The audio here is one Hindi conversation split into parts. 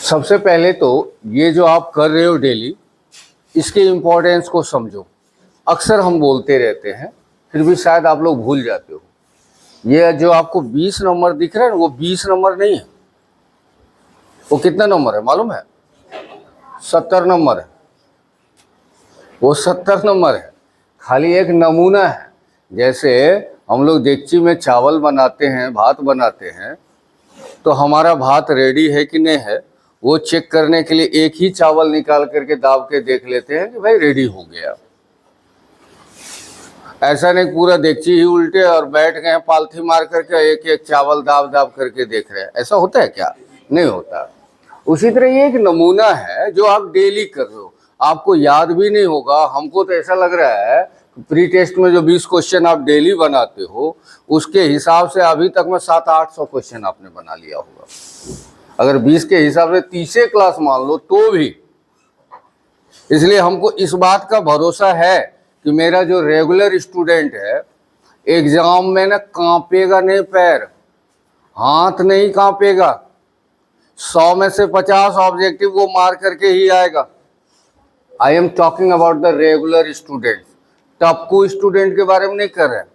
सबसे पहले तो ये जो आप कर रहे हो डेली, इसके इम्पोर्टेंस को समझो। अक्सर हम बोलते रहते हैं, फिर भी शायद आप लोग भूल जाते हो। ये जो आपको 20 नंबर दिख रहा है ना, वो 20 नंबर नहीं है। वो कितना नंबर है मालूम है? 70 नंबर है। वो 70 नंबर है, खाली एक नमूना है। जैसे हम लोग देगची में चावल बनाते हैं, भात बनाते हैं, तो हमारा भात रेडी है कि नहीं है, वो चेक करने के लिए एक ही चावल निकाल करके दाब के देख लेते हैं कि भाई रेडी हो गया। ऐसा नहीं पूरा देगची ही उल्टे और बैठ गए पालथी मार करके एक एक चावल दाब दाब करके देख रहे हैं। ऐसा होता है क्या? नहीं होता। उसी तरह ये एक नमूना है जो आप डेली कर रहे हो। आपको याद भी नहीं होगा। हमको तो ऐसा लग रहा है प्री टेस्ट में जो 20 क्वेश्चन आप डेली बनाते हो, उसके हिसाब से अभी तक में 700-800 क्वेश्चन आपने बना लिया होगा। अगर 20 के हिसाब से 30 क्लास मान लो तो भी। इसलिए हमको इस बात का भरोसा है कि मेरा जो रेगुलर स्टूडेंट है, एग्जाम में ना कांपेगा नहीं पैर, हाथ नहीं कांपेगा। 100 में से 50 ऑब्जेक्टिव वो मार करके ही आएगा। I am talking about the regular student. टपकू स्टूडेंट के बारे में नहीं कर रहे हैं।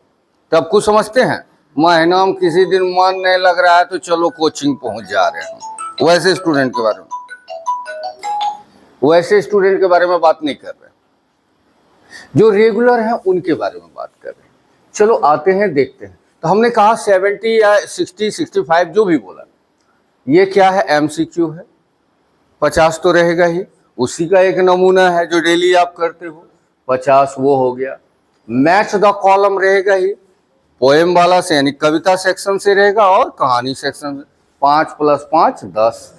टपकू समझते हैं, महीना में किसी दिन मन नहीं लग रहा है तो चलो कोचिंग पहुंच जा रहे हैं। वैसे स्टूडेंट के बारे में बात नहीं कर रहे। जो रेगुलर हैं उनके बारे में बात कर रहे हैं। चलो आते हैं, देखते हैं। तो हमने कहा 70 या 60, 65 जो भी बोला, ये क्या है? एमसीक्यू है। 50 तो रहेगा ही, उसी का एक नमूना है जो डेली आप करते हो। 50 वो हो गया। मैच द कॉलम रहेगा ही, पोएम वाला से यानी कविता सेक्शन से रहेगा और कहानी सेक्शन से। 5 + 5 10,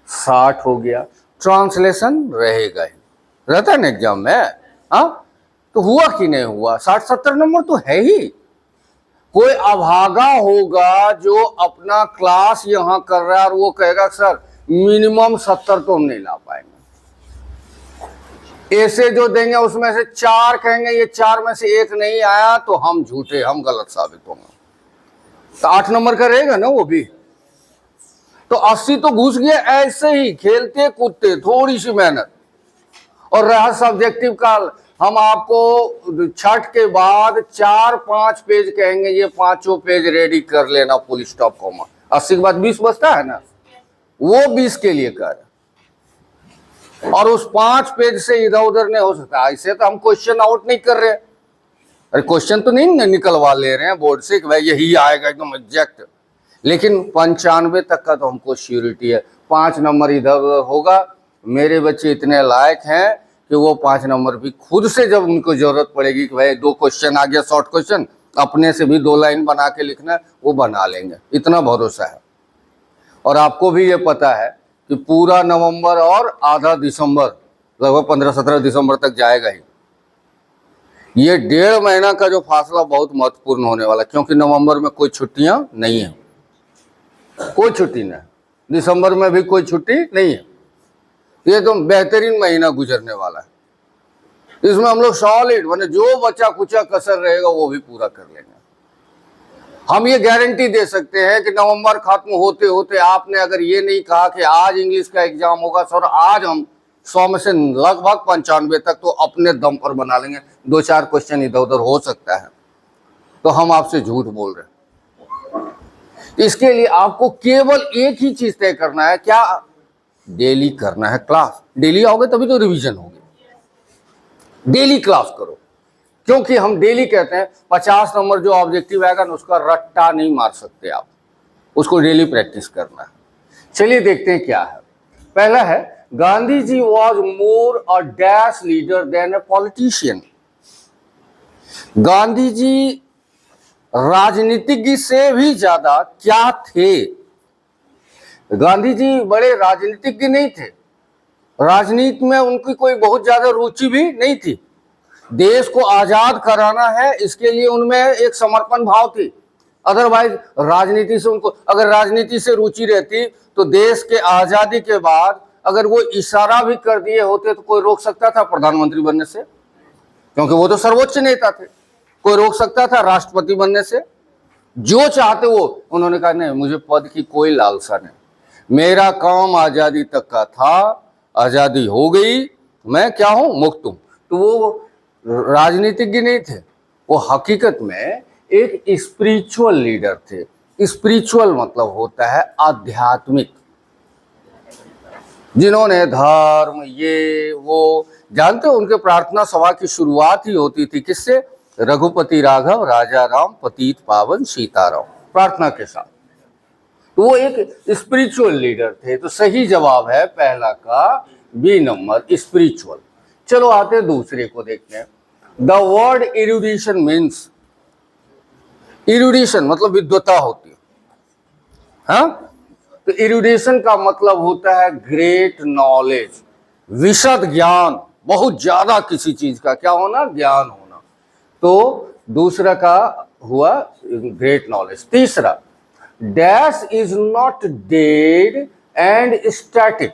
60 हो गया। ट्रांसलेशन रहेगा ही, रहता है ना एग्जाम में। हाँ, तो हुआ कि नहीं हुआ? 60-70 नंबर तो है ही। कोई अभागा होगा जो अपना क्लास यहाँ कर रहा है और वो कहेगा सर मिनिमम 70 तो हम नहीं ला पाएंगे। ऐसे जो देंगे उसमें से 4 कहेंगे ये 4 में से 1 नहीं आया तो हम झूठे, हम गलत साबित होंगे। तो 8 नंबर का रहेगा ना वो भी। तो 80 तो घुस गया ऐसे ही, खेलते कूदते, थोड़ी सी मेहनत। और रहा सब्जेक्टिव का, हम आपको छठ के बाद 4-5 पेज कहेंगे, ये 5 पेज रेडी कर लेना, फुल स्टॉप कॉमा। 80 के बाद 20 बचता है ना, वो 20 के लिए कर। और उस 5 पेज से इधर उधर नहीं हो सकता। ऐसे तो हम क्वेश्चन आउट नहीं कर रहे। अरे क्वेश्चन तो नहीं निकलवा ले रहे हैं बोर्ड से कि भाई यही आएगा एकदम एग्जैक्ट, लेकिन 95 तक का तो हमको श्योरिटी है। 5 नंबर इधर उधर होगा। मेरे बच्चे इतने लायक हैं कि वो 5 नंबर भी खुद से जब उनको जरूरत पड़ेगी कि भाई 2 क्वेश्चन आ गया, शॉर्ट क्वेश्चन, अपने से भी 2 लाइन बना के लिखना है, वो बना लेंगे। इतना भरोसा है। और आपको भी ये पता है कि पूरा नवंबर और आधा दिसंबर, लगभग 15-17 दिसंबर तक जाएगा ही। ये 1.5 महीना का जो फासला बहुत महत्वपूर्ण होने वाला है, क्योंकि नवंबर में कोई छुट्टियां नहीं है, कोई छुट्टी नहीं। दिसंबर में भी कोई छुट्टी नहीं है। ये तो बेहतरीन महीना गुजरने वाला है। इसमें हम लोग सॉलिड, माने जो बचा कुचा कसर रहेगा वो भी पूरा कर लेंगे। हम ये गारंटी दे सकते हैं कि नवंबर खत्म होते होते आपने अगर ये नहीं कहा कि आज इंग्लिश का एग्जाम होगा सर, आज हम 100 में से लगभग 95 तक तो अपने दम पर बना लेंगे, 2-4 क्वेश्चन इधर उधर हो सकता है, तो हम आपसे झूठ बोल रहे हैं। इसके लिए आपको केवल एक ही चीज तय करना है, क्या? डेली करना है क्लास। डेली आओगे तभी तो रिवीजन होगी। डेली क्लास करो, क्योंकि हम डेली कहते हैं 50 नंबर जो ऑब्जेक्टिव आएगा ना, उसका रट्टा नहीं मार सकते आप, उसको डेली प्रैक्टिस करना है। चलिए देखते हैं क्या है। पहला है, Gandhi ji was more a dash leader than a politician. Gandhi ji राजनीतिज्ञ से भी ज्यादा क्या थे? गांधी जी बड़े राजनीतिज्ञ नहीं थे। राजनीति में उनकी कोई बहुत ज्यादा रुचि भी नहीं थी। देश को आजाद कराना है, इसके लिए उनमें एक समर्पण भाव थी। अदरवाइज राजनीति से उनको, अगर राजनीति से रुचि रहती तो देश के आजादी के बाद अगर वो इशारा भी कर दिए होते तो कोई रोक सकता था प्रधानमंत्री बनने से? क्योंकि वो तो सर्वोच्च नेता थे। कोई रोक सकता था राष्ट्रपति बनने से? जो चाहते वो। उन्होंने कहा नहीं, मुझे पद की कोई लालसा नहीं, मेरा काम आजादी तक का था, आजादी हो गई, मैं क्या हूं, मुक्त हूं। तो वो राजनीतिज्ञ नहीं थे, वो हकीकत में एक स्पिरिचुअल लीडर थे। स्पिरिचुअल मतलब होता है आध्यात्मिक, जिन्होंने धर्म ये वो, जानते हो उनके प्रार्थना सभा की शुरुआत ही होती थी किससे, रघुपति राघव राजा राम पतित पावन सीताराम, प्रार्थना के साथ। तो वो एक स्पिरिचुअल लीडर थे। तो सही जवाब है पहला का बी नंबर, स्पिरिचुअल। चलो आते दूसरे को देखते हैं। द वर्ड इरुडिशन मीन्स, इरुडिशन मतलब विद्वता होती है, हाँ। तो इरुडिशन का मतलब होता है ग्रेट नॉलेज, विशद ज्ञान, बहुत ज्यादा किसी चीज का क्या होना, ज्ञान होना। तो दूसरा का हुआ ग्रेट नॉलेज। तीसरा, dash is not dead and static,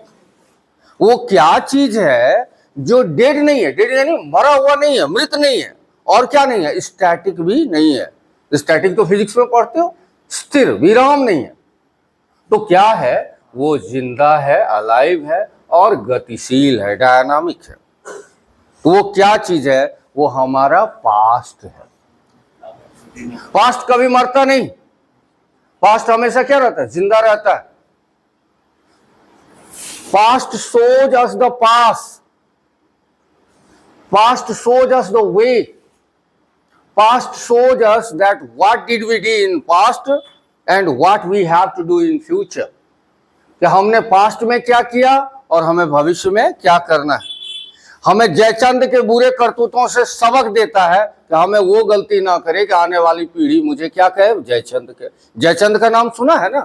वो क्या चीज है जो डेड नहीं है, डेड यानी मरा हुआ नहीं है, मृत नहीं है, और क्या नहीं है, स्टैटिक भी नहीं है। स्टैटिक तो फिजिक्स में पढ़ते हो, स्थिर विराम नहीं है। तो क्या है, वो जिंदा है, अलाइव है, और गतिशील है, डायनामिक है। तो वो क्या चीज है, वो हमारा पास्ट है। पास्ट कभी मरता नहीं, पास्ट हमेशा क्या रहता है, जिंदा रहता है। Past shows us the past, past shows us the way, past shows us that what did we do in past and what we have to do in future, कि हमने पास्ट में क्या किया और हमें भविष्य में क्या करना है। हमें जयचंद के बुरे करतूतों से सबक देता है कि हमें वो गलती ना करे कि आने वाली पीढ़ी मुझे क्या कहे, जयचंद के। जयचंद का नाम सुना है ना,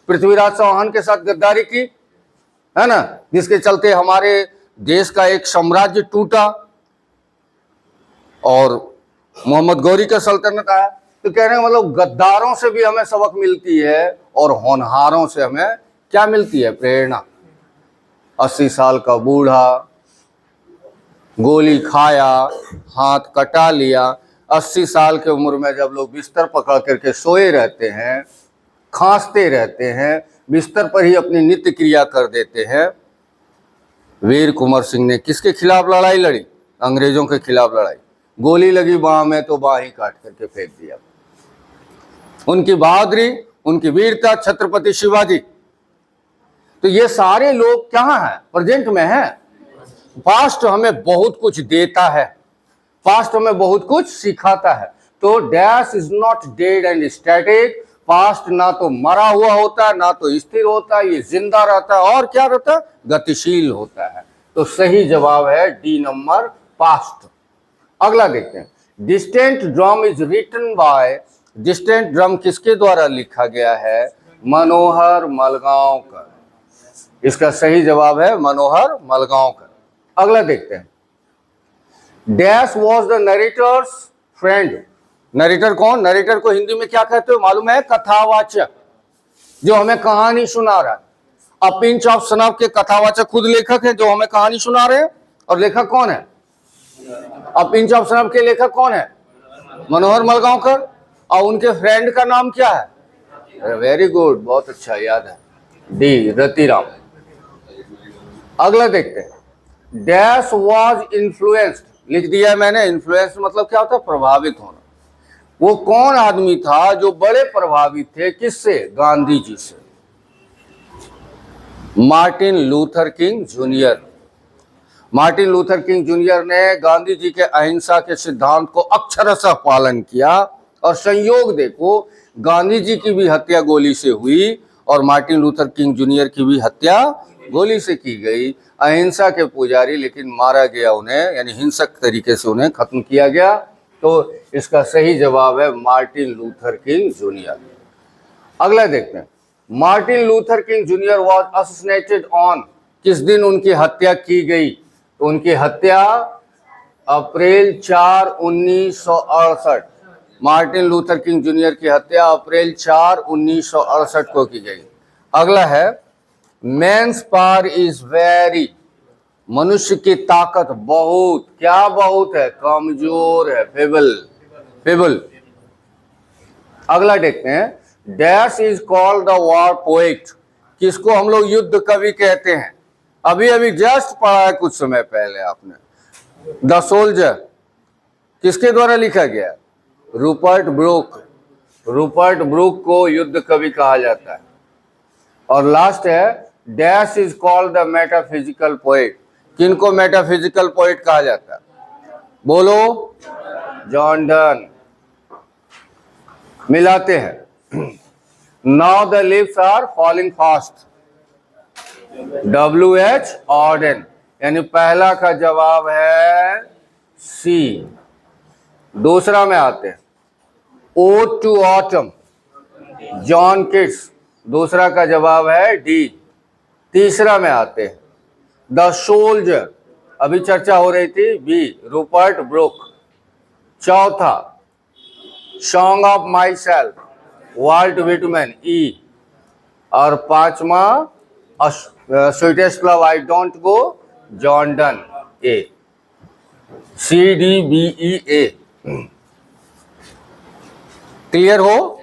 पृथ्वीराज चौहान के साथ गद्दारी की है ना, जिसके चलते हमारे देश का एक साम्राज्य टूटा और मोहम्मद गौरी का सल्तनत आया। तो कह रहे हैं मतलब गद्दारों से भी हमें सबक मिलती है और होनहारों से हमें क्या मिलती है, प्रेरणा। 80 साल का बूढ़ा, गोली खाया, हाथ कटा लिया। 80 साल की उम्र में जब लोग बिस्तर पकड़ करके सोए रहते हैं, खांसते रहते हैं, बिस्तर पर ही अपनी नित्य क्रिया कर देते हैं। वीर कुंवर सिंह ने किसके खिलाफ लड़ाई लड़ी, अंग्रेजों के खिलाफ लड़ाई। गोली लगी बाह में तो बाह ही काट करके फेंक दिया। उनकी बहादुरी, उनकी वीरता, छत्रपति शिवाजी। तो ये सारे लोग कहाँ हैं, प्रेजेंट में हैं। पास्ट हमें बहुत कुछ देता है, पास्ट हमें बहुत कुछ सिखाता है। तो dash is not dead and static, past ना तो मरा हुआ होता है ना तो स्थिर होता है, ये जिंदा रहता है और क्या रहता है, गतिशील होता है। तो सही जवाब है डी नंबर, पास्ट। अगला देखते हैं, distant drum is written by, distant drum किसके द्वारा लिखा गया है, मनोहर मलगांवकर। इसका सही जवाब है मनोहर मलगांवकर। अगला देखते हैं, dash was the narrator's friend. Narrator कौन, नरेटर को हिंदी में क्या कहते हो मालूम है, कथावाचक, जो हमें कहानी सुना रहा है। अ पिंच ऑफ सनफ के कथावाचक खुद लेखक है जो हमें कहानी सुना रहे हैं। और लेखक कौन है, अ पिंच ऑफ सनफ के लेखक कौन है, मनोहर मलगांवकर। और उनके फ्रेंड का नाम क्या है, वेरी गुड, बहुत अच्छा याद है, डी रतिराम। अगला देखते हैं, डैश वॉज इन्फ्लुएंस्ड, लिख दिया मैंने। इन्फ्लुएंस मतलब क्या होता है, प्रभावित होना। वो कौन आदमी था जो बड़े प्रभावित थे, किससे, गांधी जी से। Martin Luther king junior. Martin Luther king junior ने गांधी जी के अहिंसा के सिद्धांत को अक्षरशः पालन किया। और संयोग देखो, गांधी जी की भी हत्या गोली से हुई और मार्टिन लूथर किंग जूनियर की भी हत्या गोली से की गई। अहिंसा के पुजारी, लेकिन मारा गया उन्हें, यानी हिंसक तरीके से उन्हें खत्म किया गया। तो इसका सही जवाब है मार्टिन लूथर किंग जूनियर। अगला देखते हैं, Martin Luther king junior was assassinated on, किस दिन उनकी हत्या की गई। तो उनकी हत्या अप्रैल 4, 1968। मार्टिन लूथर किंग जूनियर की हत्या अप्रैल 4, 1968 को की गई। अगला है, मेंस पावर इज वेरी, मनुष्य की ताकत बहुत, क्या बहुत है, कमजोर है, फेबल, फेबल। अगला देखते हैं, dash is called the war poet, किसको हम लोग युद्ध कवि कहते हैं? अभी अभी जस्ट पढ़ा है कुछ समय पहले आपने, द सोल्जर किसके द्वारा लिखा गया? Rupert Brooke. रूपर्ट ब्रूक को युद्ध कवि कहा जाता है। और लास्ट है, dash is called the metaphysical poet, किनको मेटाफिजिकल पोएट कहा जाता है? बोलो, जॉन डन। मिलाते हैं, now the leaves are falling fast, WH Auden, यानी पहला का जवाब है सी। दूसरा में आते हैं, ode to autumn, John Keats, दूसरा का जवाब है डी। तीसरा में आते हैं, द सोल्जर, अभी चर्चा हो रही थी, बी, रूपर्ट ब्रूक। चौथा, song of myself, Walt Whitman, E. और पांचवा, sweetest love I don't go, John Donne, A. CDBEA। Clear हो?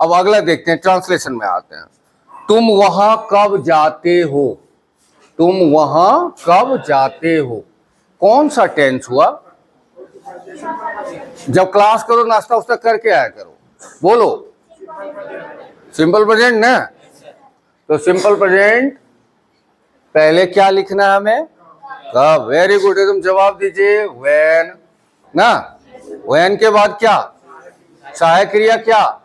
अब अगला देखते हैं, ट्रांसलेशन में आते हैं। तुम वहां कब जाते हो? तुम वहां कब जाते हो, कौन सा टेंस हुआ? जब क्लास करो नाश्ता उस्ता करके आया करो। बोलो, सिंपल प्रेजेंट ना? तो सिंपल प्रेजेंट पहले क्या लिखना है हमें? कब। वेरी गुड, तुम जवाब दीजिए, व्हेन ना। व्हेन के बाद क्या? सहायक क्रिया क्या?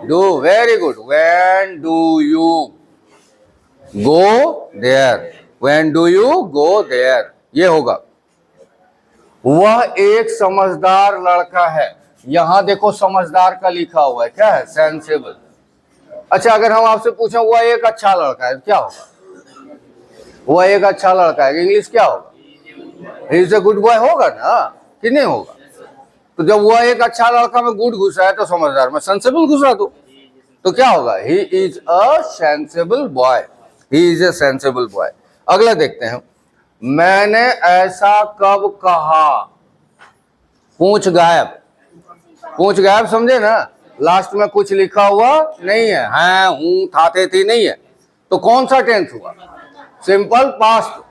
Do. Very good, when do you go there, when do you go there, ये होगा। वह एक समझदार लड़का है, यहां देखो समझदार का लिखा हुआ है, क्या है? सेंसेबल। अच्छा, अगर हम आपसे पूछें वह एक अच्छा लड़का है, क्या होगा? वह एक अच्छा लड़का है, इंग्लिश क्या होगा? He is a good boy होगा ना, कि नहीं होगा? तो जब वह एक अच्छा लड़का में गुड घुसा है तो समझदार में सेंसेबल घुसा दो, तो क्या होगा? He is a sensible boy, he is a sensible boy. अगला देखते हैं, मैंने ऐसा कब कहा? पूंछ गायब। पूंछ गायब समझे ना? लास्ट में कुछ लिखा हुआ नहीं है, हैं, हूं, था, थे, थी नहीं है, तो कौन सा टेंस हुआ? Simple past.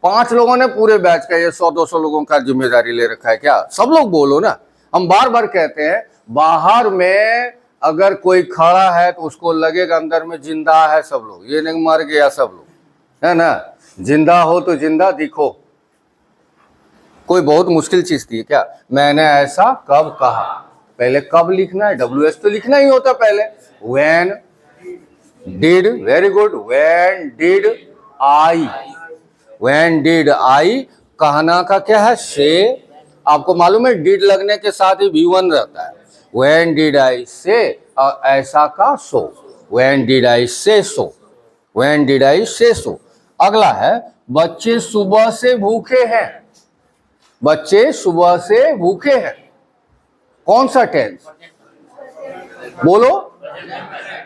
5 लोगों ने पूरे बैच का ये 100-200 लोगों का जिम्मेदारी ले रखा है क्या? सब लोग बोलो ना। हम बार बार कहते हैं, बाहर में अगर कोई खड़ा है तो उसको लगेगा अंदर में जिंदा है सब लोग, ये नहीं मर गया सब लोग, है ना? जिंदा हो तो जिंदा दिखो। कोई बहुत मुश्किल चीज थी क्या? मैंने ऐसा कब कहा, पहले कब लिखना है, WH तो लिखना ही होता पहले। When did, very good, when did I, when did I, कहना का क्या है? से। आपको मालूम है डिड लगने के साथ ही V1 रहता है। व्हेन डिड आई से, और ऐसा का सो, व्हेन डिड आई से सो, व्हेन डिड आई से सो। अगला है, बच्चे सुबह से भूखे हैं, बच्चे सुबह से भूखे हैं, कौन सा टेंस? बोलो,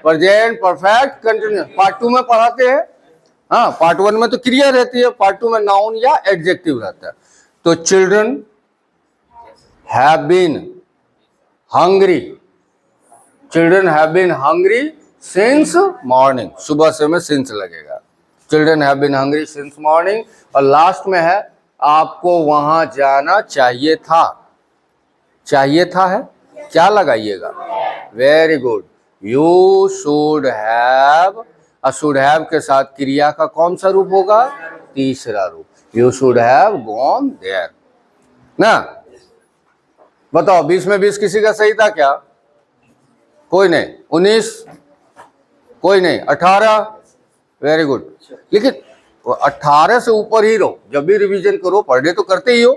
प्रेजेंट परफेक्ट कंटिन्यूअस। पार्ट 2 में पढ़ाते हैं, हाँ, पार्ट 1 में तो क्रिया रहती है, पार्ट 2 में नाउन या एडजेक्टिव रहता है। तो children have been hungry, children have been hungry since morning, सुबह से में सिंस लगेगा, children have been hungry since morning. और लास्ट में है, आपको वहां जाना चाहिए था, चाहिए था है, क्या लगाइएगा? Very good, you should have. Should have के साथ क्रिया का कौन सा रूप होगा? तीसरा रूप, you should have gone there ना। बताओ, 20 में 20 किसी का सही था क्या? कोई नहीं। 19, कोई नहीं। 18, वेरी गुड। लेकिन 18 से ऊपर ही रहो, जब भी रिवीजन करो, पढ़ने तो करते ही हो,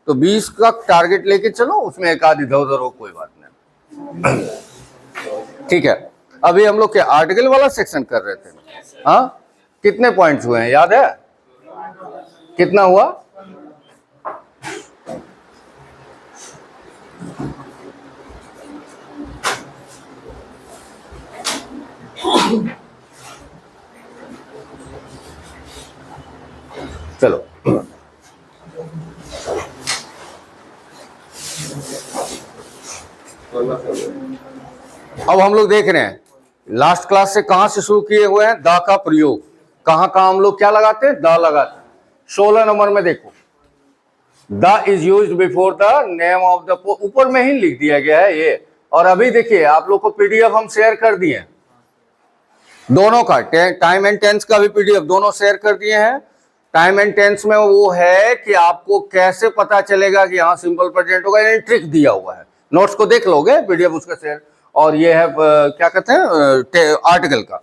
तो 20 का टारगेट लेके चलो, उसमें एक आध इधर उधर हो, कोई बात नहीं। ठीक है, अभी हम लोग क्या आर्टिकल वाला सेक्शन कर रहे थे? हाँ, कितने पॉइंट्स हुए हैं याद है? कितना हुआ? चलो, अब हम लोग देख रहे हैं लास्ट क्लास से कहां से शुरू किए हुए हैं, द का प्रयोग। कहां कहां हम लोग क्या लगाते हैं, द लगाते हैं। 16 नंबर में देखो, the is used before the name of the, ऊपर में ही लिख दिया गया है ये। और अभी देखिए आप लोग को पीडीएफ हम शेयर कर दिए हैं दोनों का, टाइम एंड टेंस का भी पीडीएफ दोनों शेयर कर दिए हैं। टाइम एंड टेंस में वो है कि आपको कैसे पता चलेगा कि यहाँ सिंपल प्रेजेंट होगा, यानी ट्रिक दिया हुआ है। नोट्स को देख लोगे, पीडीएफ उसका शेयर। और ये है क्या कहते हैं, आर्टिकल का।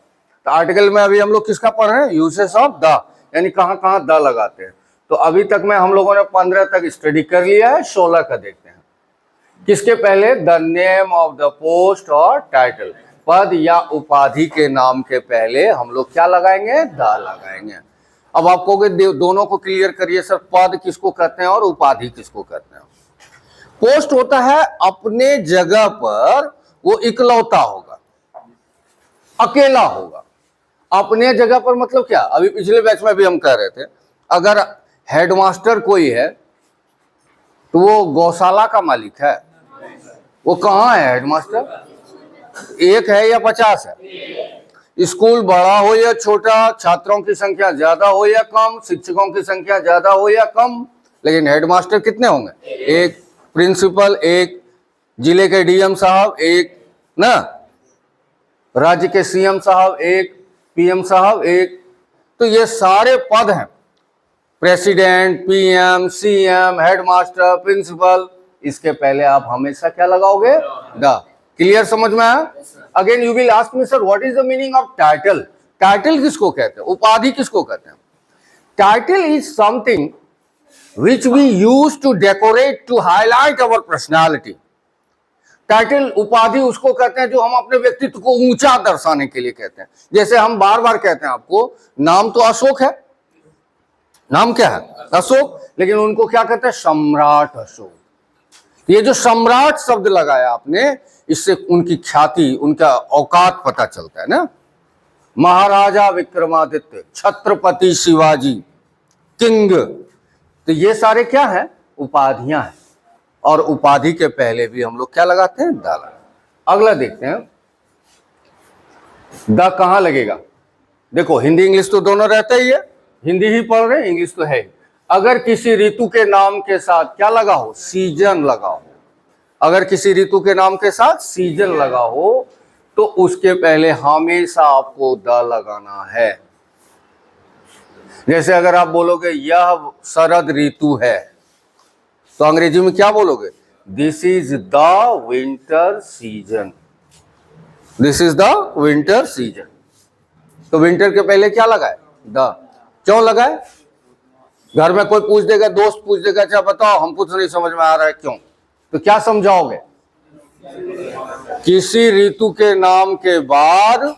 तो आर्टिकल में अभी हम लोग किसका पढ़ रहे हैं, यूसेस ऑफ द, यानी कहाँ कहाँ द लगाते हैं। तो अभी तक में हम लोगों ने 15 तक स्टडी कर लिया है, 16 का देखते हैं। किसके पहले, the name of the post और टाइटल, पद या उपाधि के नाम के पहले हम लोग क्या लगाएंगे, द लगाएंगे। अब आप कहोगे दोनों को क्लियर करिए सर, पद किसको कहते हैं और उपाधि किसको कहते हैं। पोस्ट होता है अपने जगह पर वो इकलौता होगा, अकेला होगा। अपने जगह पर मतलब क्या, अभी पिछले बैच में भी हम कह रहे थे, अगर हेडमास्टर कोई है तो वो गौशाला का मालिक है। वो कहाँ है हेडमास्टर, एक है या 50 है। स्कूल बड़ा हो या छोटा, छात्रों की संख्या ज्यादा हो या कम, शिक्षकों की संख्या ज्यादा हो या कम, लेकिन हेडमास्टर कितने होंगे, एक। प्रिंसिपल एक, जिले के डीएम साहब एक ना, राज्य के सीएम साहब एक, पीएम साहब एक। तो ये सारे पद हैं, president, PM, CM, headmaster, principal. इसके पहले आप हमेशा क्या लगाओगे, द। क्लियर, समझ में आया। Again you will ask me sir what is the meaning of title. Title किसको कहते हैं, उपाधि किसको कहते हैं। Title is something which we use to decorate, to highlight our personality. Title, उपाधि उसको कहते हैं जो हम अपने व्यक्तित्व को ऊंचा दर्शाने के लिए कहते हैं। जैसे हम बार बार कहते हैं आपको, नाम तो अशोक है, नाम क्या है, अशोक, लेकिन उनको क्या कहते हैं, सम्राट अशोक। ये जो सम्राट शब्द लगाया आपने, इससे उनकी ख्याति, उनका औकात पता चलता है ना। महाराजा विक्रमादित्य, छत्रपति शिवाजी, किंग, तो ये सारे क्या है, उपाधियां हैं। और उपाधि के पहले भी हम लोग क्या लगाते हैं, द लगाते हैं। अगला देखते हैं, द कहां लगेगा। देखो हिंदी इंग्लिश तो दोनों रहता ही है, हिंदी ही पढ़ रहे हैं, इंग्लिश तो है। अगर किसी ऋतु के नाम के साथ क्या लगा हो, सीजन लगा हो, अगर किसी ऋतु के नाम के साथ सीजन लगा हो तो उसके पहले हमेशा आपको द लगाना है। जैसे अगर आप बोलोगे यह शरद ऋतु है, तो अंग्रेजी में क्या बोलोगे, this is the winter season, this is the winter season. तो विंटर के पहले क्या लगाए, द। क्यों लगाए, घर में कोई पूछ देगा, दोस्त पूछ देगा, अच्छा बताओ हमको तो नहीं समझ में आ रहा है क्यों, तो क्या समझाओगे, किसी ऋतु के नाम के बाद,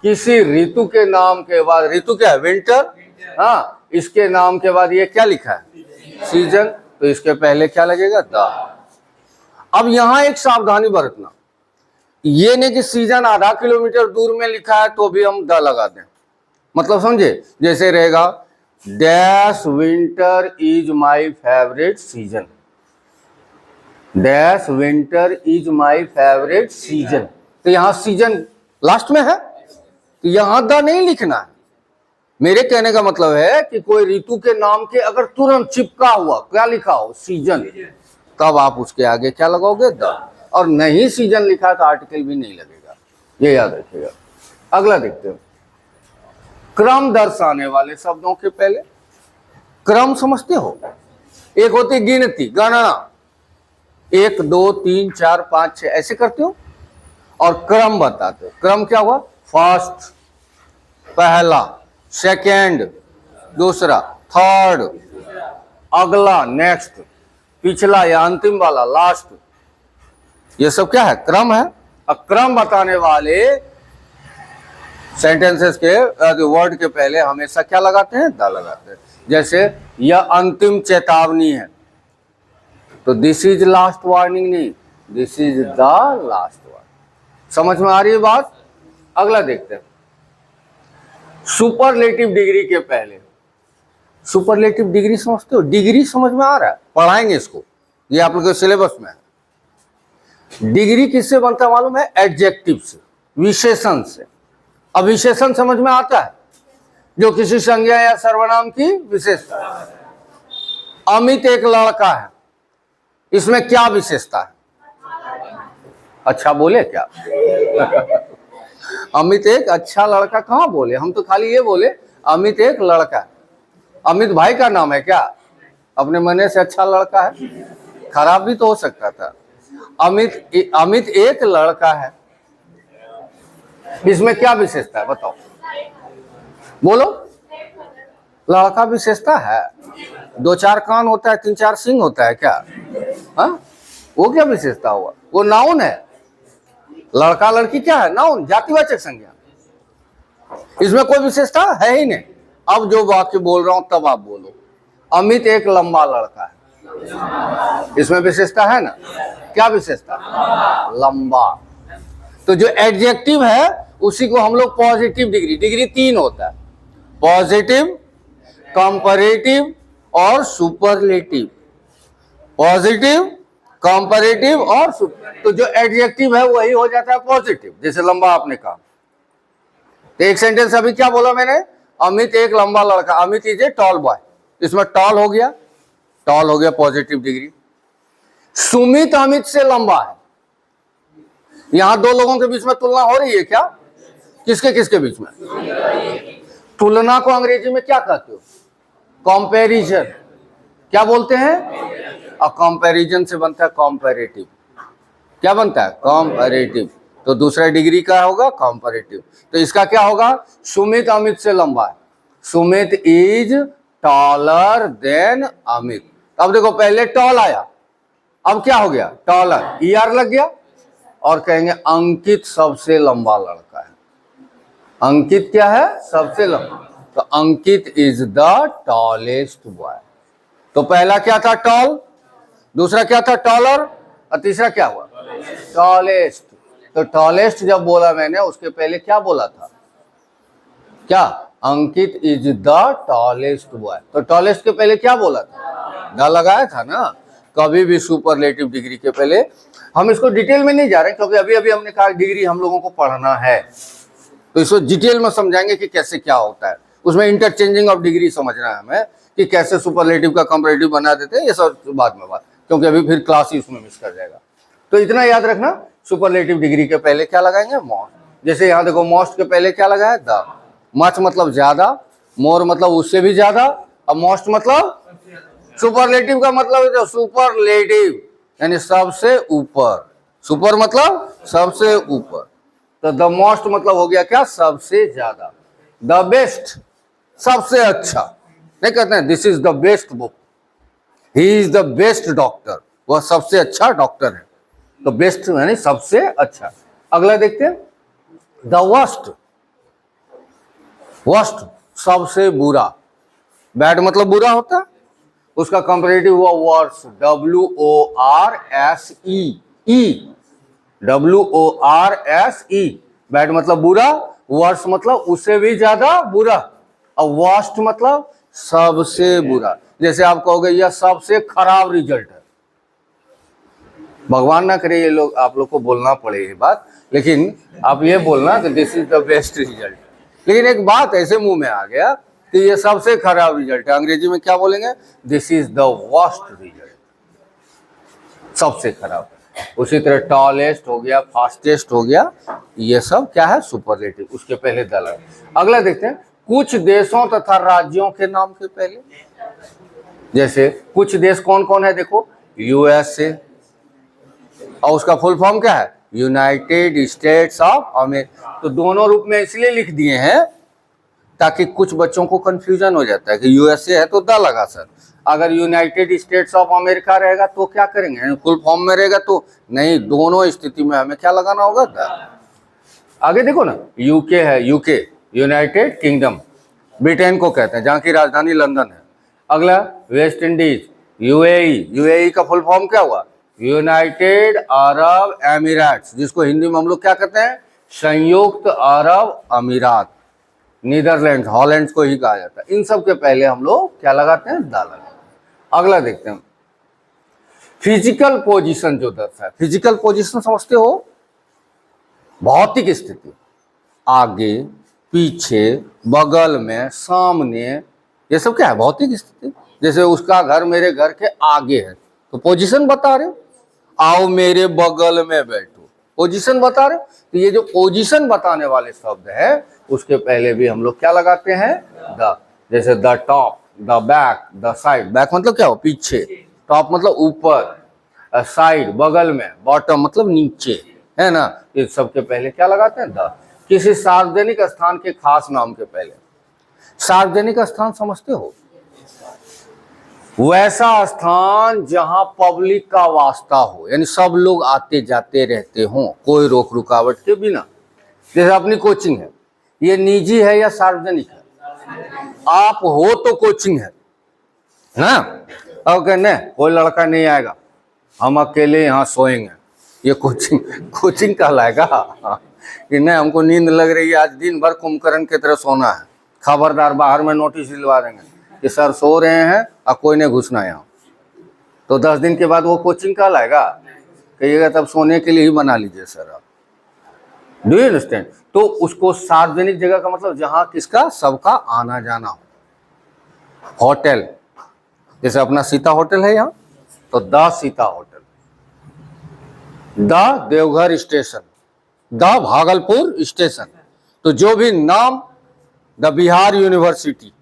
किसी ऋतु के नाम के बाद, ऋतु क्या है, विंटर, हाँ, इसके नाम के बाद ये क्या लिखा है, सीजन, तो इसके पहले क्या लगेगा, द। अब यहां एक सावधानी बरतना, ये नहीं कि सीजन आधा किलोमीटर दूर में लिखा है तो भी हम द लगा दें, मतलब समझे। जैसे रहेगा dash winter is my favourite season, dash winter is my favourite season, तो यहां सीजन लास्ट में है, तो यहां द नहीं लिखना है। मेरे कहने का मतलब है कि कोई ऋतु के नाम के अगर तुरंत चिपका हुआ क्या लिखा हो, सीजन, तब आप उसके आगे क्या लगाओगे, द। और नहीं सीजन लिखा तो आर्टिकल भी नहीं लगेगा, ये याद रखिएगा। अगला देखते हैं, क्रम दर्शाने वाले शब्दों के पहले, क्रम समझते हो, एक होती गिनती, गणना, 1 2 3 4 5 6 ऐसे करते हो, और क्रम बताते हो। क्रम क्या हुआ, फर्स्ट पहला, सेकेंड दूसरा, थर्ड अगला नेक्स्ट, पिछला या अंतिम वाला लास्ट, ये सब क्या है, क्रम है। क्रम बताने वाले सेंटेंसेस के वर्ड के पहले हमेशा क्या लगाते हैं, द लगाते हैं। जैसे यह अंतिम चेतावनी है, तो दिस इज लास्ट वार्निंग नहीं, this is the last warning. समझ में आ रही है बात। अगला देखते हैं, सुपरलेटिव डिग्री के पहले, सुपरलेटिव डिग्री समझते हो, डिग्री समझ में आ रहा है, पढ़ाएंगे इसको, ये आप लोगों के सिलेबस में है। डिग्री किससे बनता है मालूम है? एडजेक्टिव से, विशेषण से। अब विशेषण समझ में आता है, जो किसी संज्ञा या सर्वनाम की विशेषता है। अमित एक लड़का है, इसमें क्या विशेषता है? अच्छा बोले क्या? अमित एक अच्छा लड़का कहाँ बोले, हम तो खाली ये बोले अमित एक लड़का है। अमित भाई का नाम है क्या? अपने मने से अच्छा लड़का है, खराब भी तो हो सकता था। अमित एक लड़का है, इसमें क्या विशेषता है बताओ? बोलो। लड़का विशेषता है? 2-4 कान होता है, 3-4 सींग होता है क्या? हाँ, वो क्या विशेषता हुआ? वो नाउन है। लड़का लड़की क्या है? नाउन, जातिवाचक संज्ञा। इसमें कोई विशेषता है ही नहीं। अब जो वाक्य बोल रहा हूं तब आप बोलो। अमित एक लंबा लड़का है, इसमें विशेषता है ना? क्या विशेषता? लंबा। तो जो एडजेक्टिव है उसी को हम लोग पॉजिटिव डिग्री 3 होता है, पॉजिटिव, कंपैरेटिव और सुपरलेटिव। पॉजिटिव, कंपैरेटिव और तो जो एडजेक्टिव है वही हो जाता है पॉजिटिव। जैसे लंबा आपने कहा, तो एक सेंटेंस अभी क्या बोला मैंने? अमित एक लंबा लड़का, Amit is a tall boy, इसमें टॉल हो गया, टॉल हो गया पॉजिटिव डिग्री। सुमित अमित से लंबा है, यहां 2 लोगों के बीच में तुलना हो रही है क्या? किसके किसके बीच में? तुलना को अंग्रेजी में क्या कहते हो? कंपैरिजन। क्या बोलते हैं? और कंपैरिजन से बनता है कंपैरेटिव। क्या बनता है? कंपैरेटिव। तो दूसरा डिग्री का होगा कंपैरेटिव। तो इसका क्या होगा? सुमित अमित से लंबा है, Sumit is taller than Amit. अब देखो पहले टॉल आया, अब क्या हो गया? टॉलर, ईआर लग गया, और कहेंगे अंकित सबसे लंबा लड़का है। अंकित क्या है? सबसे लंबा। तो अंकित इज द टॉलेस्ट बॉय। तो पहला क्या था? टॉल, दूसरा क्या था? टॉलर, और तीसरा क्या हुआ? टॉलेस्ट। तो टॉलेस्ट जब बोला मैंने, उसके पहले क्या बोला था? क्या? अंकित इज द टॉलेस्ट बॉय। तो टॉलेस्ट के पहले क्या बोला था? द लगाया था ना। कभी भी सुपरलेटिव डिग्री के पहले, हम इसको डिटेल में नहीं जा रहे क्योंकि अभी अभी हमने कहा डिग्री हम लोगों को पढ़ना है, तो इसको डिटेल में समझाएंगे कि कैसे क्या होता है। उसमें इंटरचेंजिंग ऑफ डिग्री समझना है हमें, कि कैसे सुपरलेटिव का कंपैरेटिव बना देते हैं, ये सब बाद में बात, क्योंकि अभी फिर क्लास ही उसमें मिस कर जाएगा। तो इतना याद रखना, सुपरलेटिव डिग्री के पहले क्या लगाएंगे? मोस्ट। जैसे यहाँ देखो, मोस्ट के पहले क्या लगाया? द। मच मतलब ज्यादा, मोर मतलब उससे भी ज्यादा, और मोस्ट मतलब सुपरलेटिव का मतलब है जो सुपरलेटिव यानी सबसे ऊपर। सुपर मतलब सबसे ऊपर, तो द मोस्ट मतलब हो गया क्या? सबसे ज्यादा। द बेस्ट, सबसे अच्छा। नहीं कहते हैं this is the best book, he is the best doctor, वह सबसे अच्छा डॉक्टर है। तो बेस्ट यानी सबसे अच्छा। अगला देखते हैं, द वर्स्ट। वर्स्ट सबसे बुरा, बैड मतलब बुरा होता है, उसका कंपैरेटिव हुआ वर्स, WORSE। बैड मतलब बुरा, वर्स मतलब उससे भी ज्यादा बुरा, और वर्स्ट मतलब सबसे बुरा। जैसे आप कहोगे यह सबसे खराब रिजल्ट है, भगवान ना करे ये लोग आप लोग को बोलना पड़े ये बात, लेकिन आप ये बोलना कि this is the best result. लेकिन एक बात ऐसे मुंह में आ गया कि ये सबसे खराब रिजल्ट है, अंग्रेजी में क्या बोलेंगे? This is the worst result, सबसे खराब। उसी तरह टॉलेस्ट हो गया, फास्टेस्ट हो गया, ये सब क्या है? सुपरलेटिव। उसके पहले द लगा। अगला देखते हैं, कुछ देशों तथा राज्यों के नाम के पहले। जैसे कुछ देश कौन कौन है? देखो, USA, और उसका फुल फॉर्म क्या है? United states of America. तो दोनों रूप में इसलिए लिख दिए हैं ताकि कुछ बच्चों को कंफ्यूजन हो जाता है कि USA है तो द लगा सर, अगर यूनाइटेड स्टेट्स ऑफ अमेरिका रहेगा तो क्या करेंगे? फुल फॉर्म में रहेगा तो नहीं, दोनों स्थिति में हमें क्या लगाना होगा? द। आगे देखो ना, यूके है, यूके यूनाइटेड किंगडम, ब्रिटेन को कहते हैं, जहाँ की राजधानी लंदन है। अगला वेस्ट इंडीज, यूएई का फुल फॉर्म क्या हुआ? यूनाइटेड अरब एमिरेट्स, जिसको हिंदी में हम लोग क्या कहते हैं? संयुक्त अरब अमीरात। नीदरलैंड, हॉलैंड को ही कहा जाता है। इन सब के पहले हम लोग क्या लगाते हैं? द लगाते हैं। अगला देखते हैं, फिजिकल पोजीशन जो दर्शाए, फिजिकल पोजीशन समझते हो, भौतिक स्थिति, आगे पीछे बगल में सामने, ये सब क्या है, भौतिक स्थिति। जैसे उसका घर मेरे घर के आगे है तो पोजीशन बता रहे, आओ मेरे बगल में बैठो, पोजीशन बता रहे। तो ये जो पोजीशन बताने वाले शब्द है उसके पहले भी हम लोग क्या लगाते हैं, द। जैसे the top, the back, the side. Back मतलब क्या हो, पीछे, टॉप मतलब ऊपर, साइड बगल में, बॉटम मतलब नीचे, है ना। ये सबके पहले क्या लगाते हैं, द। किसी सार्वजनिक स्थान के खास नाम के पहले। सार्वजनिक स्थान समझते हो, वैसा स्थान जहां पब्लिक का वास्ता हो, यानी सब लोग आते जाते रहते हो कोई रोक रुकावट के बिना। जैसे अपनी कोचिंग है, ये निजी है या सार्वजनिक है, आप हो तो कोचिंग है ना। अब कहने कोई लड़का नहीं आएगा, हम अकेले यहाँ सोएंगे, ये कोचिंग, कोचिंग कहलाएगा कि नहीं हमको नींद लग रही है, आज दिन भर कुंभकर्ण की तरह सोना है, खबरदार बाहर में नोटिस दिलवा देंगे कि सर सो रहे हैं और कोई नहीं घुसना यहाँ। तो 10 दिन के बाद वो कोचिंग कहलाएगा, कहिएगा तब सोने के लिए ही बना लीजिए सर आप। Do you understand. तो उसको सार्वजनिक जगह का मतलब जहां किसका, सबका आना जाना हो। होटल, जैसे अपना सीता होटल है यहाँ, तो the Sita hotel, the Deoghar station, the Bhagalpur station. तो जो भी नाम, द बिहार यूनिवर्सिटी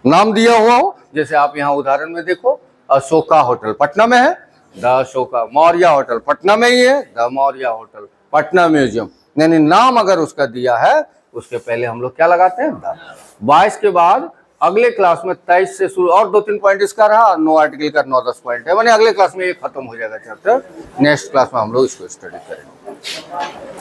नाम दिया हुआ हो, जैसे आप यहाँ उदाहरण में देखो, अशोका होटल पटना में है, द अशोका। मौर्य होटल पटना में ही है, the Maurya hotel. Patna museum, यानी नाम अगर उसका दिया है उसके पहले हम लोग क्या लगाते हैं, द। 22 के बाद अगले क्लास में 23 से शुरू, और 2-3 पॉइंट इसका रहा, 9 आर्टिकल का 9-10 पॉइंट है, मैंने अगले क्लास में ये खत्म हो जाएगा चैप्टर। नेक्स्ट क्लास में हम लोग इसको स्टडी करेंगे।